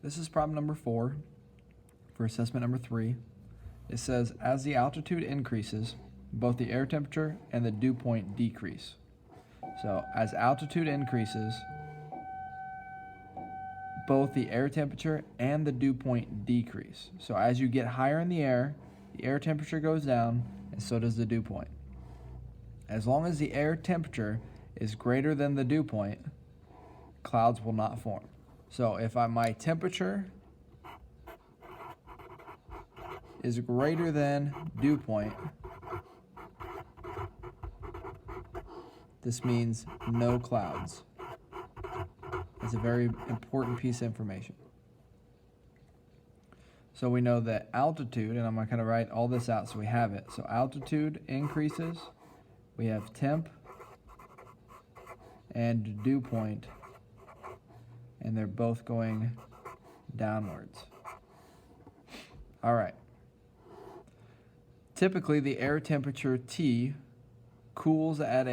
This is problem number 4 for assessment number 3. It says, as the altitude increases, both the air temperature and the dew point decrease. So as altitude increases, both the air temperature and the dew point decrease. So as you get higher in the air temperature goes down, and so does the dew point. As long as the air temperature is greater than the dew point, clouds will not form. So if my temperature is greater than dew point, this means no clouds. It's a very important piece of information. So we know that altitude, and I'm going to kind of write all this out so we have it. So altitude increases, we have temp and dew point, and they're both going downwards. All right. Typically, the air temperature T cools at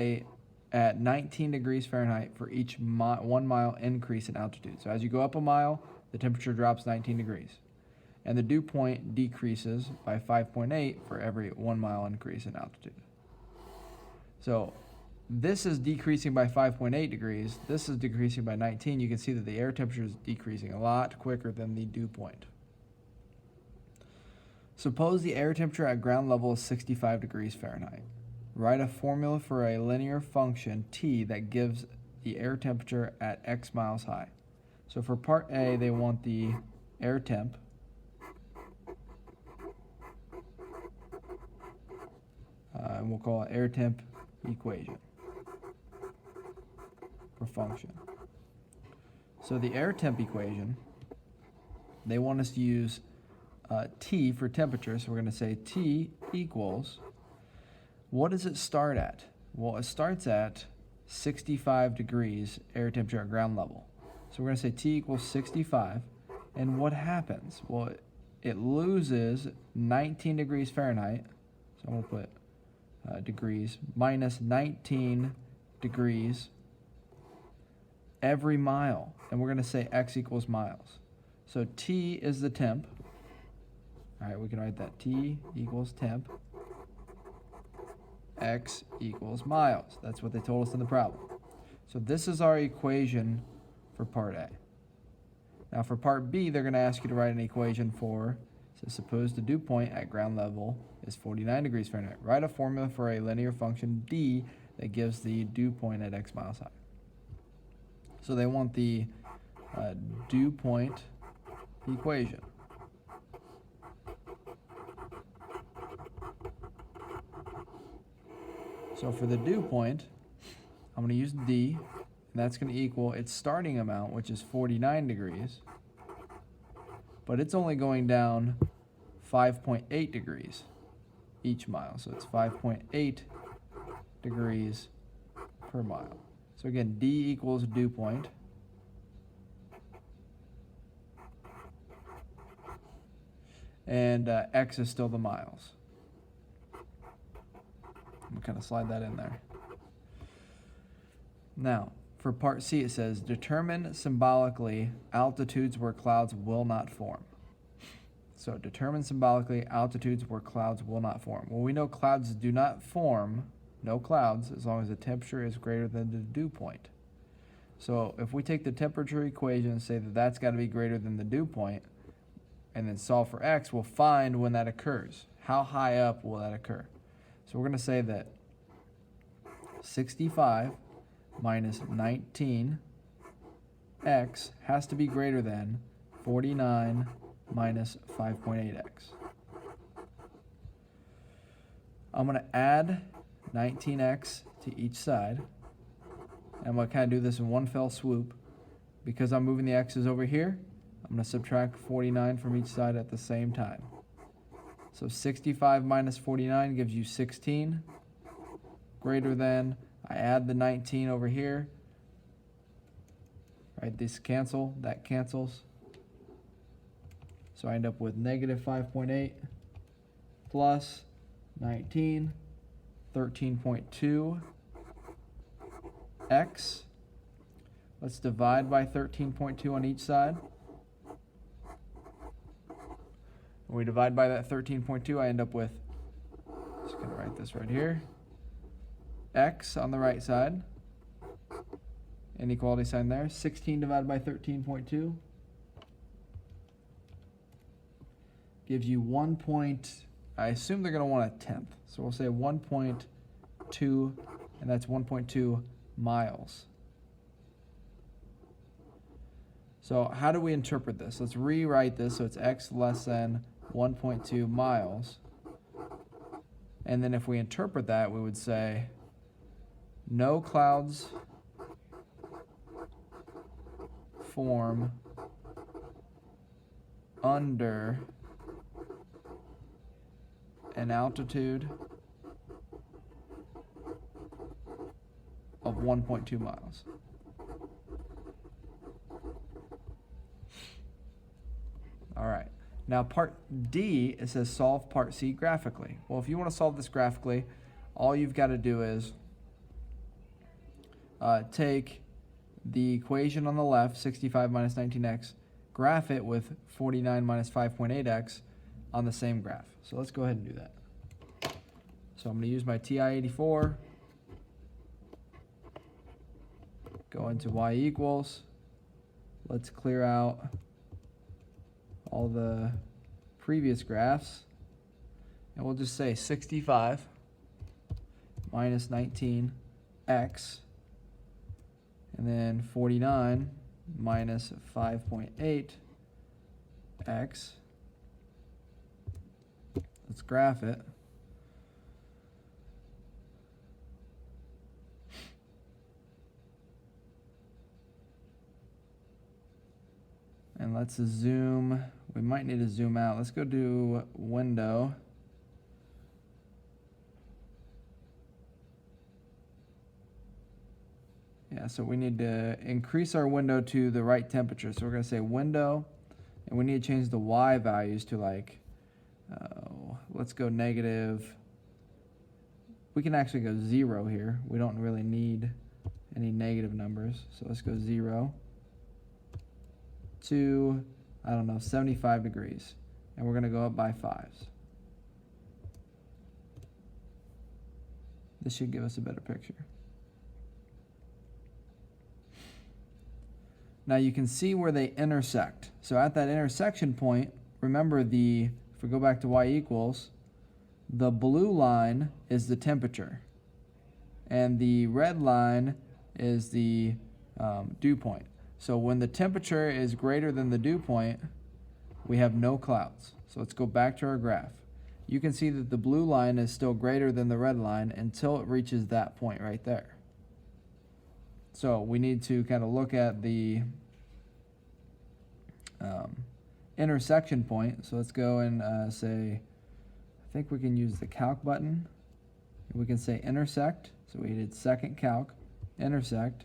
19 degrees Fahrenheit for each 1 mile increase in altitude. So as you go up a mile, the temperature drops 19 degrees. And the dew point decreases by 5.8 for every 1 mile increase in altitude. So this is decreasing by 5.8 degrees. This is decreasing by 19. You can see that the air temperature is decreasing a lot quicker than the dew point. Suppose the air temperature at ground level is 65 degrees Fahrenheit. Write a formula for a linear function t that gives the air temperature at x miles high. So for part A, they want the air temp. And we'll call it air temp equation for function. So the air temp equation, they want us to use T for temperature. So we're going to say T equals, what does it start at? Well, it starts at 65 degrees air temperature at ground level. So we're going to say T equals 65. And what happens? Well, it loses 19 degrees Fahrenheit. So I'm going to put degrees, minus 19 degrees every mile. And we're going to say x equals miles. So T is the temp. All right, we can write that T equals temp. X equals miles. That's what they told us in the problem. So this is our equation for part A. Now for part B, they're going to ask you to write an equation for, so suppose the dew point at ground level is 49 degrees Fahrenheit. Write a formula for a linear function d that gives the dew point at x miles high. So they want the dew point equation. So for the dew point, I'm going to use d, and that's going to equal its starting amount, which is 49 degrees, but it's only going down 5.8 degrees each mile. So it's 5.8 degrees per mile. So again, d equals dew point. And x is still the miles. I'm kind of slide that in there. Now, for part C, it says, determine symbolically altitudes where clouds will not form. So determine symbolically altitudes where clouds will not form. Well, we know clouds do not form, no clouds, as long as the temperature is greater than the dew point. So if we take the temperature equation and say that that's got to be greater than the dew point, and then solve for x, we'll find when that occurs. How high up will that occur? So we're going to say that 65 minus 19x has to be greater than 49 minus 5.8x. I'm going to add 19x to each side. And I'm going to kind of do this in one fell swoop. Because I'm moving the x's over here, I'm going to subtract 49 from each side at the same time. So 65 minus 49 gives you 16. Greater than, I add the 19 over here. Right, this cancel, that cancels. So I end up with negative 5.8 plus 19, 13.2 x. Let's divide by 13.2 on each side. When we divide by that 13.2, I end up with, just going to write this right here, x on the right side, inequality sign there, 16 divided by 13.2 gives you 1 point, I assume they're going to want a tenth, so we'll say 1.2, and that's 1.2 miles. So how do we interpret this? Let's rewrite this so it's x less than 1.2 miles. And then if we interpret that, we would say no clouds form under an altitude of 1.2 miles. All right. Now part D, it says solve part C graphically. Well, if you want to solve this graphically, all you've got to do is take the equation on the left, 65 minus 19x, graph it with 49 minus 5.8x on the same graph. So let's go ahead and do that. So I'm going to use my TI-84, go into y equals, let's clear out all the previous graphs, and we'll just say 65 minus 19x, and then 49 minus 5.8x. Let's graph it. And let's zoom. We might need to zoom out. Let's go do window. Yeah, so we need to increase our window to the right temperature. So we're going to say window, and we need to change the y values to like, let's go negative. We can actually go 0 here. We don't really need any negative numbers. So let's go 0 to, I don't know, 75 degrees. And we're going to go up by 5s. This should give us a better picture. Now you can see where they intersect. So at that intersection point, remember if we go back to y equals, the blue line is the temperature. And the red line is the dew point. So when the temperature is greater than the dew point, we have no clouds. So let's go back to our graph. You can see that the blue line is still greater than the red line until it reaches that point right there. So we need to kind of look at the intersection point. So let's go and say, I think we can use the calc button. We can say intersect. So we did second calc, intersect.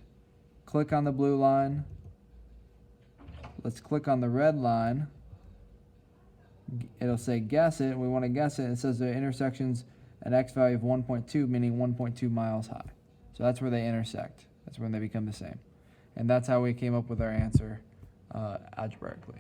Click on the blue line. Let's click on the red line. It'll say guess it. We want to guess it. It says the intersection's an x value of 1.2, meaning 1.2 miles high. So that's where they intersect. That's when they become the same. And that's how we came up with our answer algebraically.